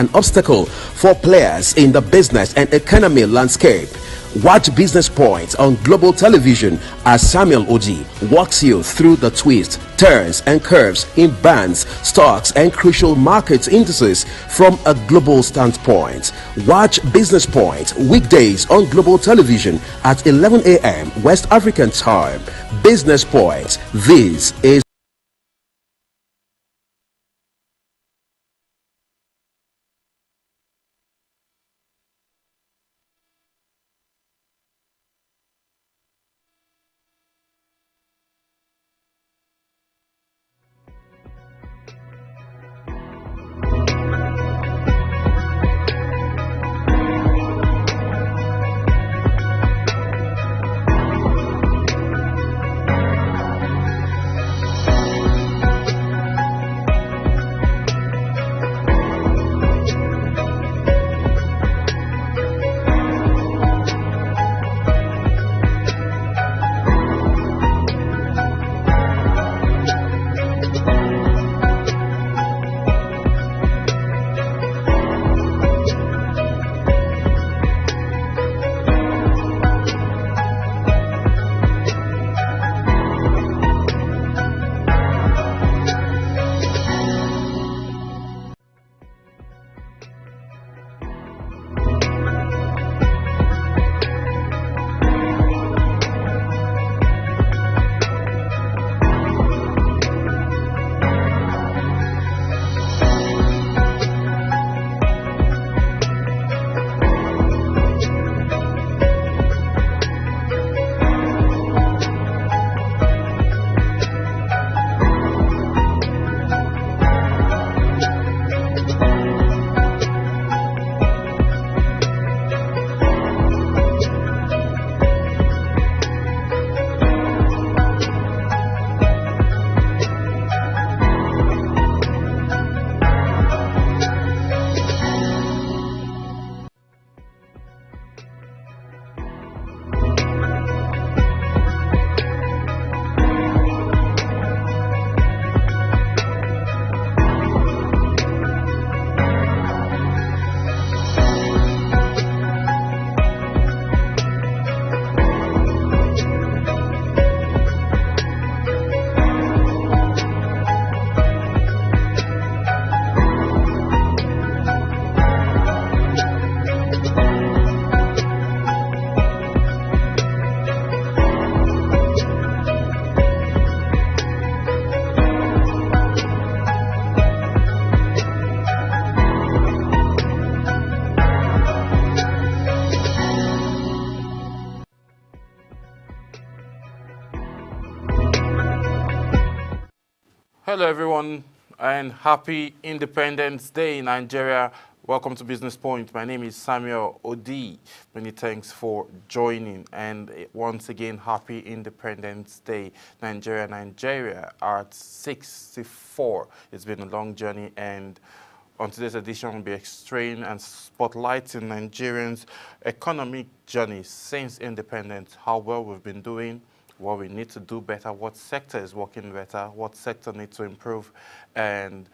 an obstacle for players in the business and economy landscape. Watch Business Point on global television as Samuel Odi walks you through the twists, turns, and curves in bonds, stocks, and crucial market indices from a global standpoint. Watch Business Point weekdays on global television at 11 a.m. West African time. Business Point. This is Hello, everyone, and happy Independence Day, Nigeria. Welcome to Business Point. My name is Samuel Odi. Many thanks for joining. And once again, happy Independence Day, Nigeria. Nigeria are at 64. It's been a long journey, and on today's edition, we'll be extracting and spotlighting Nigerians' economic journey since independence, how well we've been doing, what we need to do better, what sector is working better, what sector needs to improve, and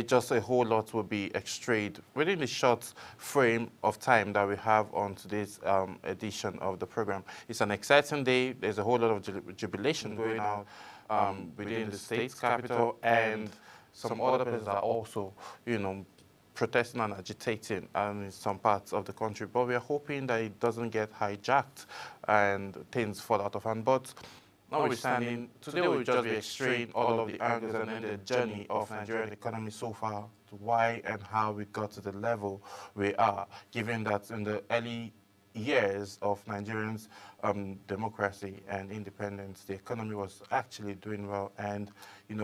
just a whole lot will be extracted within the short frame of time that we have on today's edition of the program. It's an exciting day. There's a whole lot of jubilation going on within the state's capital, and some other places are also, protesting and agitating in some parts of the country. But we are hoping that it doesn't get hijacked and things fall out of hand. But notwithstanding, today we'll just be extracting all of the angles and then the journey of Nigerian economy so far, to why and how we got to the level we are, given that in the early years of Nigerians' democracy and independence, the economy was actually doing well and,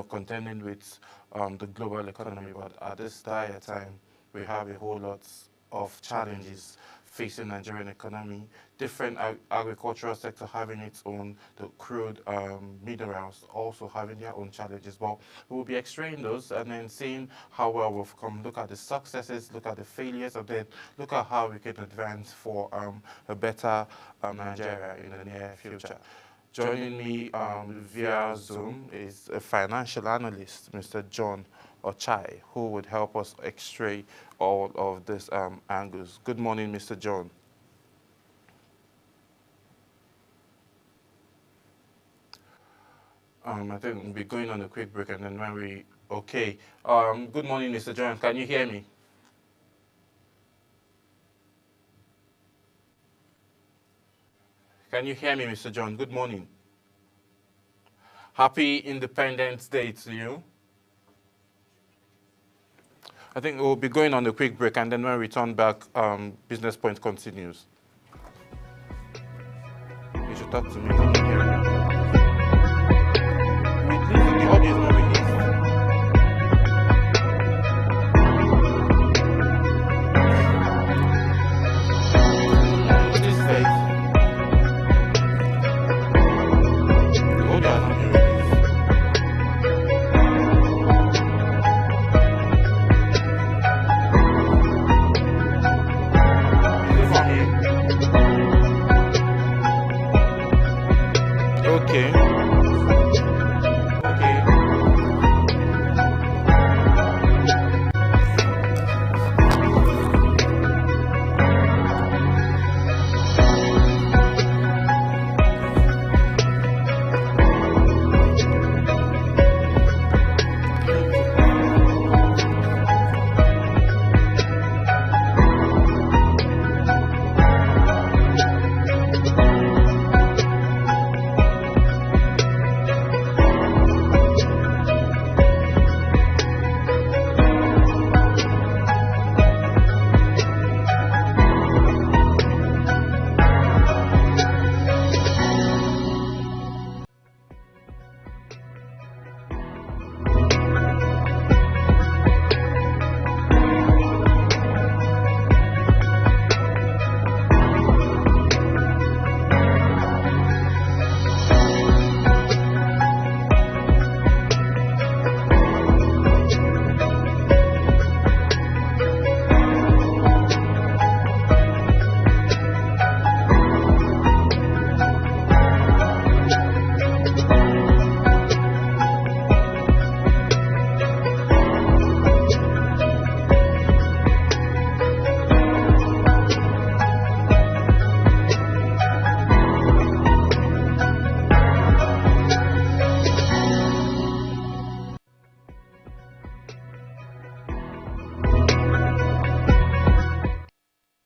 contending with the global economy. But at this dire time, we have a whole lot of challenges facing Nigerian economy. Different agricultural sector having its own, the crude minerals also having their own challenges. But we will be extracting those and then seeing how well we've come. Look at the successes, look at the failures, and then look at how we can advance for a better Nigeria in the near future. Joining me via Zoom is a financial analyst, Mr. John Ochai, who would help us x-ray all of these angles. Good morning, Mr. John. I think we'll be going on a quick break, and then when we, okay. Good morning, Mr. John. Can you hear me? Can you hear me, Mr. John? Good morning. Happy Independence Day to you. I think we'll be going on a quick break, and then when we return back, Business Point continues. You should talk to me. I'm not hearing you. Please, the audio is not released. This says the audio has not been released. Okay. Okay.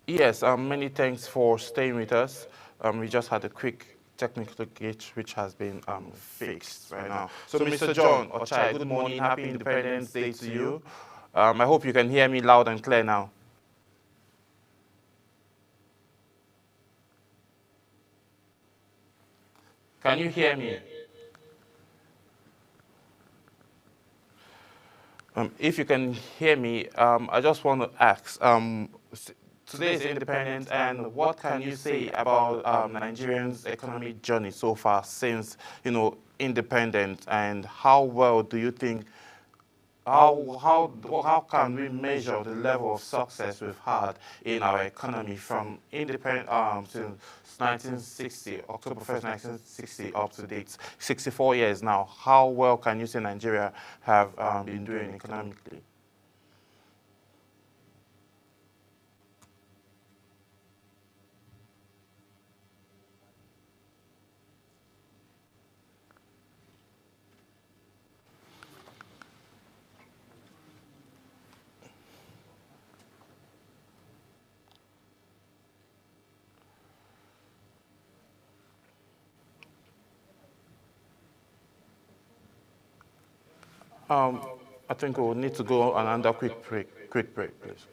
Yes, many thanks for staying with us. We just had a quick technical glitch which has been fixed right now. So Mr. John Ochai, good morning, happy Independence Day to you. I hope you can hear me loud and clear now. Can you hear me? If you can hear me, I just want to ask, today is Independence, and what can you say about Nigerians' economic journey so far since, independence, and how well do you think, how can we measure the level of success we've had in our economy from independence since 1960, October 1st, 1960 up to date, 64 years now? How well can you say Nigeria have been doing economically? I think we'll need to go on another quick break, please.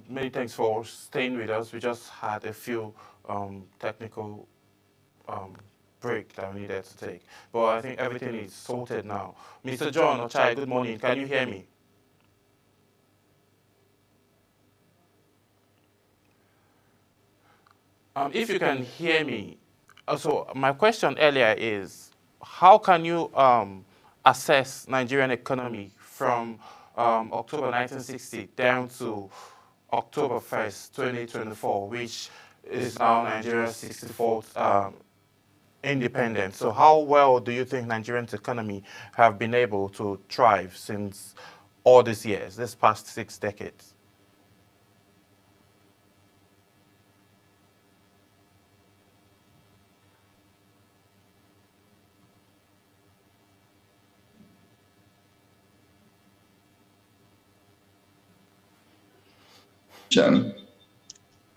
Many thanks for staying with us. We just had a few technical break that we needed to take. But I think everything is sorted now. Mr. John Ochai, good morning. Can you hear me? If you can hear me, so my question earlier is, how can you assess Nigerian economy from October 1960 down to October 1st, 2024, which is now Nigeria's 64th independence? So how well do you think Nigerian's economy have been able to thrive since all these years, this past 6 decades?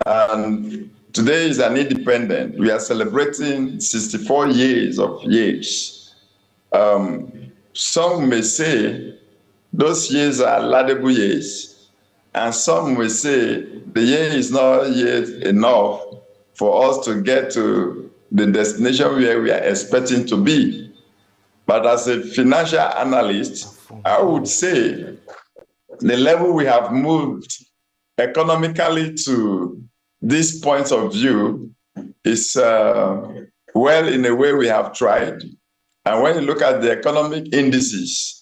And today is an independent. We are celebrating 64 years of years. Some may say those years are laudable years, and some may say the year is not yet enough for us to get to the destination where we are expecting to be. But as a financial analyst, I would say the level we have moved economically to this point of view is well, in a way we have tried. And when you look at the economic indices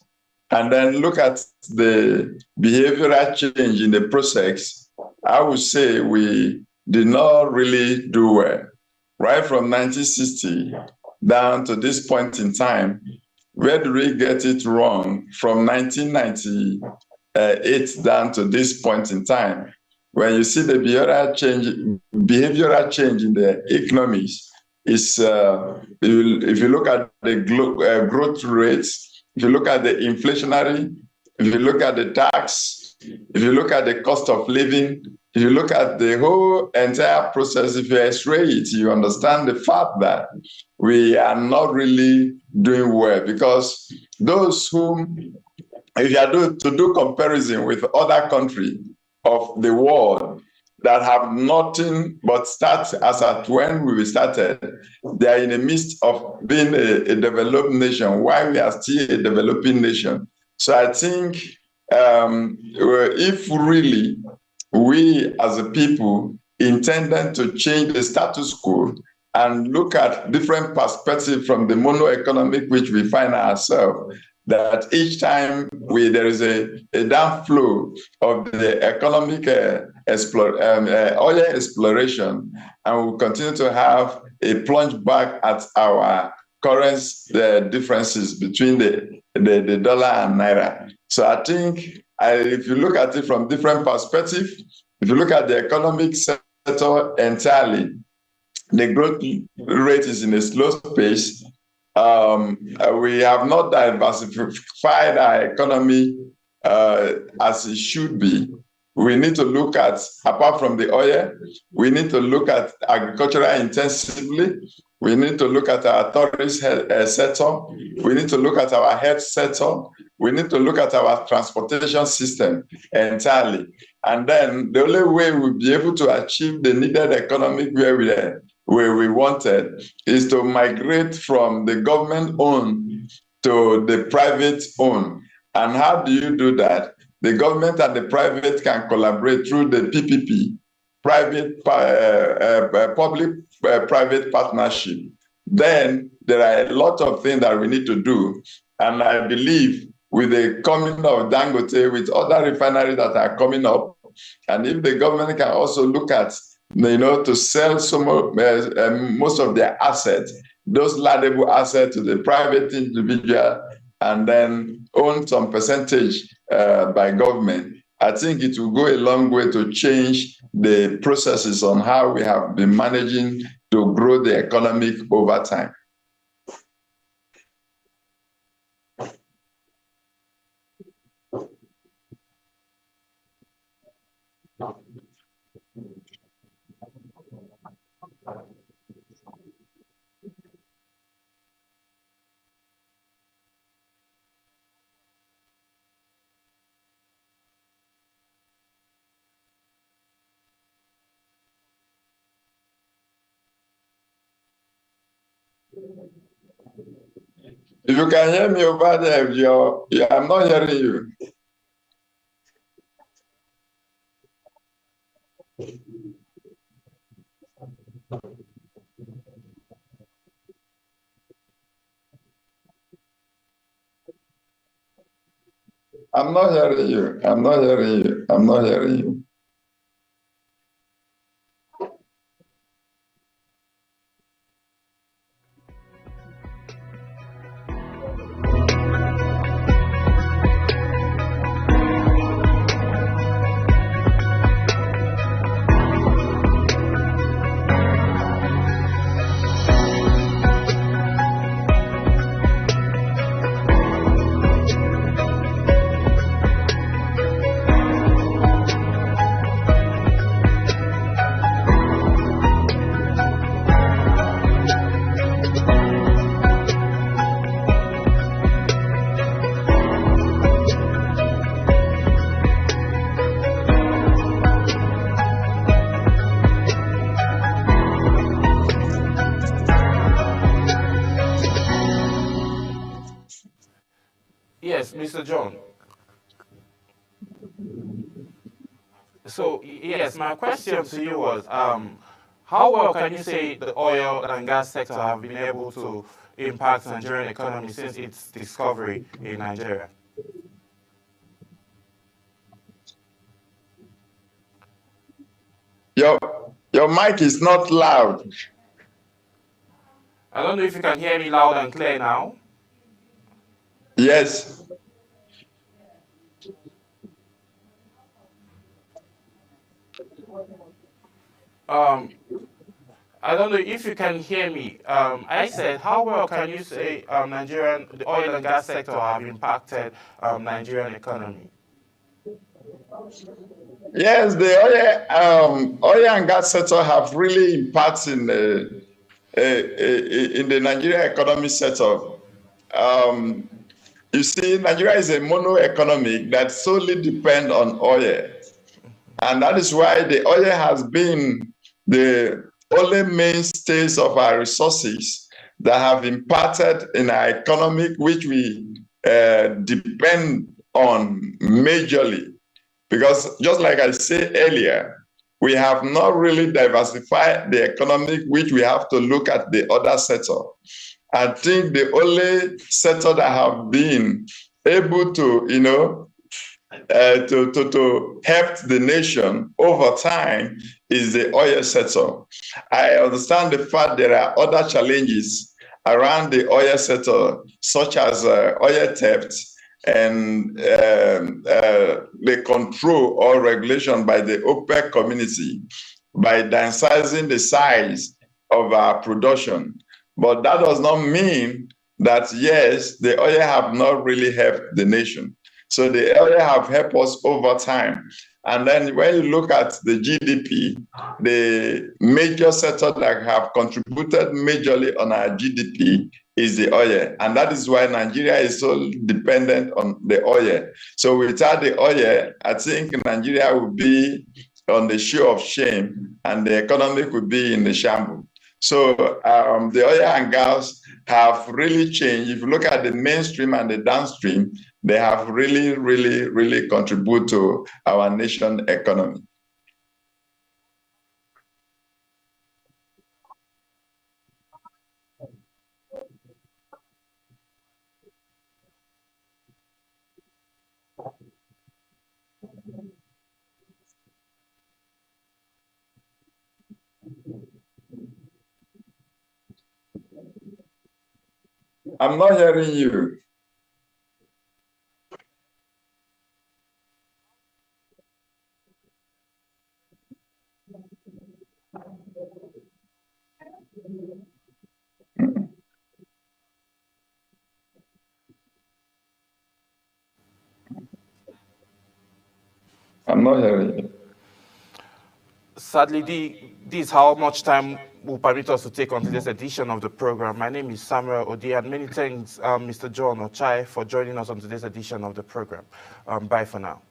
and then look at the behavioral change in the process, I would say we did not really do well. Right from 1960 down to this point in time, where do we get it wrong? From 1998 down to this point in time, when you see the behavioral change in the economies, is if you look at the growth rates, if you look at the inflationary, if you look at the tax, if you look at the cost of living, if you look at the whole entire process, if you x-ray it, you understand the fact that we are not really doing well, because those whom, if you are to do comparison with other countries of the world that have nothing but start as at when we started, they are in the midst of being a developed nation, while we are still a developing nation. So I think if really we as a people intended to change the status quo and look at different perspectives from the mono-economic which we find ourselves, that each time there is a downflow of the economic oil exploration, and we'll continue to have a plunge back at our currency differences between the dollar and naira. So I think if you look at it from different perspectives, if you look at the economic sector entirely, the growth rate is in a slow pace. We have not diversified our economy as it should be. We need to look at, apart from the oil, we need to look at agricultural intensively. We need to look at our tourist sector. We need to look at our health sector. We need to look at our transportation system entirely. And then the only way we'll be able to achieve the needed economic where we wanted is to migrate from the government-owned to the private-owned. And how do you do that? The government and the private can collaborate through the PPP, public-private partnership. Then there are a lot of things that we need to do. And I believe with the coming of Dangote, with other refineries that are coming up, and if the government can also look at, to sell most of their assets, those laudable assets to the private individual, and then own some percentage by government, I think it will go a long way to change the processes on how we have been managing to grow the economic over time. If you can hear me over there, I'm not hearing you. I'm not hearing you. I'm not hearing you. I'm not hearing you. Yes, Mr. John. So, yes, my question to you was, how well can you say the oil and gas sector have been able to impact the Nigerian economy since its discovery in Nigeria? Your mic is not loud. I don't know if you can hear me loud and clear now. Yes. I don't know if you can hear me. I said, how well can you say the oil and gas sector have impacted Nigerian economy? Yes, the oil and gas sector have really impacted in the Nigerian economic sector. You see, Nigeria is a mono economy that solely depends on oil. And that is why the oil has been the only mainstays of our resources that have impacted in our economy, which we depend on majorly. Because just like I said earlier, we have not really diversified the economic, which we have to look at the other sector. I think the only sector that have been able to, to help the nation over time is the oil sector. I understand the fact there are other challenges around the oil sector, such as oil theft and the control or regulation by the OPEC community by downsizing the size of our production. But that does not mean that, yes, the oil have not really helped the nation. So the oil have helped us over time. And then when you look at the GDP, the major sector that have contributed majorly on our GDP is the oil. And that is why Nigeria is so dependent on the oil. So without the oil, I think Nigeria would be on the show of shame and the economy would be in the shambles. So the oil and gas have really changed. If you look at the mainstream and the downstream, they have really, really, really contributed to our nation economy. I'm not hearing you. I'm not hearing you. Sadly, this is how much time will permit us to take on today's edition of the program. My name is Samuel Odi, and many thanks, Mr. John Ochai, for joining us on today's edition of the program. Bye for now.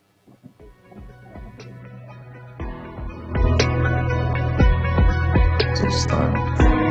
It's time.